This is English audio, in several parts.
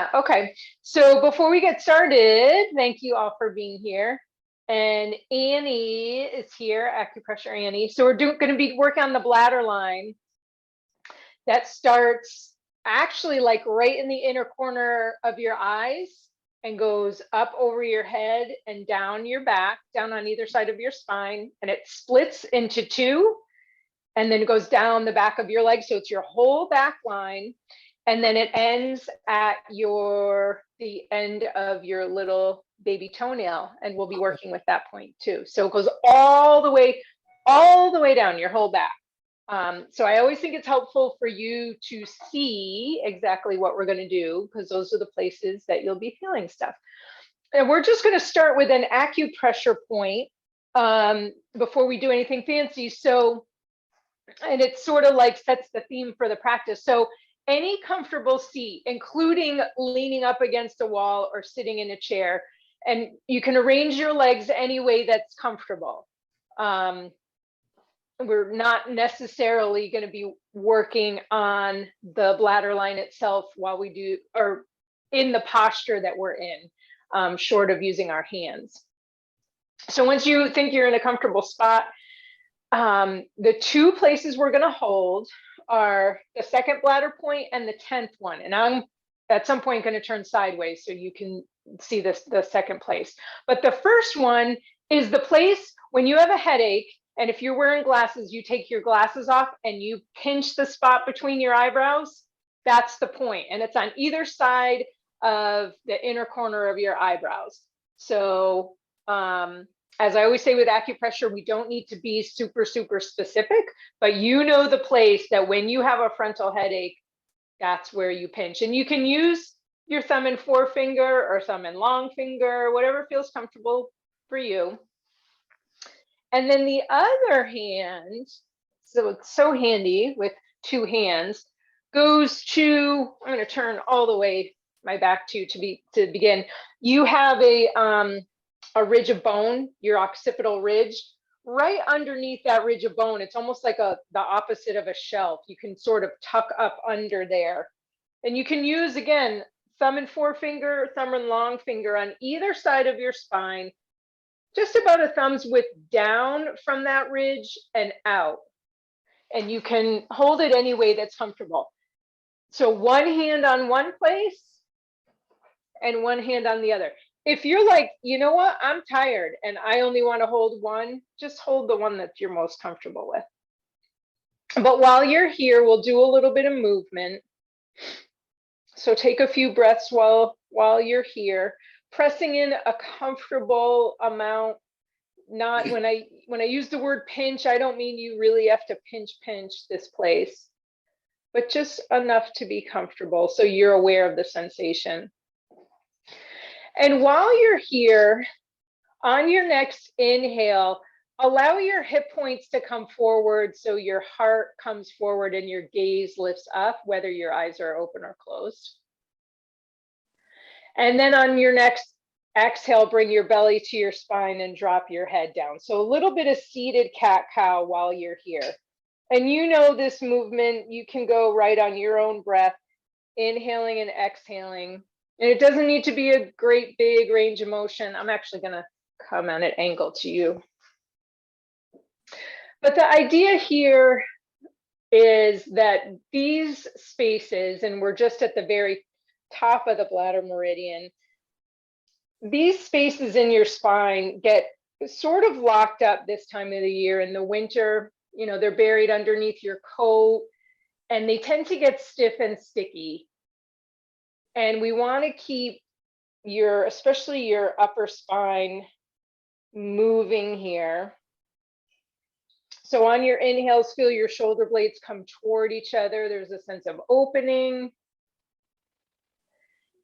Yeah, okay. So before we get started, thank you all for being here. And Annie is here, Acupressure Annie. So we're going to be working on the bladder line. That starts actually like right in the inner corner of your eyes and goes up over your head and down your back, down on either side of your spine. And it splits into two and then it goes down the back of your leg. So it's your whole back line. And then it ends at the end of your little baby toenail. And we'll be working with that point too. So it goes all the way down your whole back. So I always think it's helpful for you to see exactly what we're going to do, because those are the places that you'll be feeling stuff. And we're just going to start with an acupressure point before we do anything fancy. So, and it sort of like sets the theme for the practice. So any comfortable seat, including leaning up against a wall or sitting in a chair, and you can arrange your legs any way that's comfortable. We're not necessarily going to be working on the bladder line itself while we do, or in the posture that we're in, short of using our hands. So once you think you're in a comfortable spot, the two places we're going to hold are the second bladder point and the 10th one. And I'm at some point going to turn sideways so you can see the second place. But the first one is the place when you have a headache. And if you're wearing glasses, you take your glasses off and you pinch the spot between your eyebrows. That's the point. And it's on either side of the inner corner of your eyebrows. So as I always say with acupressure, we don't need to be super, super specific, but you know the place that when you have a frontal headache, that's where you pinch. And you can use your thumb and forefinger or thumb and long finger, whatever feels comfortable for you. And then the other hand, so it's so handy with two hands, goes to, I'm going to turn all the way my back to begin. You have a ridge of bone, your occipital ridge. Right underneath that ridge of bone, it's almost like the opposite of a shelf. You can sort of tuck up under there. And you can use, again, thumb and forefinger, thumb and long finger on either side of your spine, just about a thumb's width down from that ridge and out. And you can hold it any way that's comfortable. So one hand on one place and one hand on the other. If you're like, you know what, I'm tired and I only want to hold one, just hold the one that you're most comfortable with. But while you're here, we'll do a little bit of movement. So take a few breaths while you're here, pressing in a comfortable amount. Not when I use the word pinch, I don't mean you really have to pinch this place, but just enough to be comfortable so you're aware of the sensation. And while you're here, on your next inhale, allow your hip points to come forward so your heart comes forward and your gaze lifts up, whether your eyes are open or closed. And then on your next exhale, bring your belly to your spine and drop your head down. So a little bit of seated cat-cow while you're here. And you know this movement, you can go right on your own breath, inhaling and exhaling. And it doesn't need to be a great big range of motion. I'm actually going to come on an angle to you. But the idea here is that these spaces, and we're just at the very top of the bladder meridian, these spaces in your spine get sort of locked up this time of the year. In the winter, you know, they're buried underneath your coat and they tend to get stiff and sticky. And we want to keep especially your upper spine moving here. So on your inhales, feel your shoulder blades come toward each other. There's a sense of opening.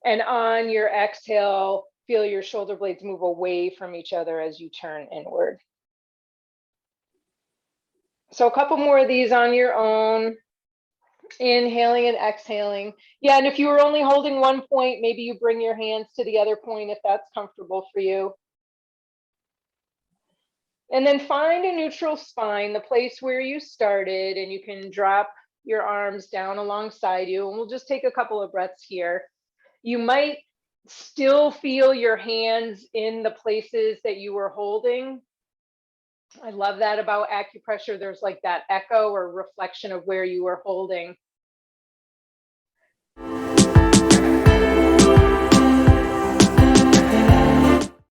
And on your exhale, feel your shoulder blades move away from each other as you turn inward. So a couple more of these on your own. Inhaling and exhaling. Yeah, and if you were only holding one point, maybe you bring your hands to the other point if that's comfortable for you. And then find a neutral spine, the place where you started, and you can drop your arms down alongside you. And we'll just take a couple of breaths here. You might still feel your hands in the places that you were holding. I love that about acupressure. There's like that echo or reflection of where you were holding.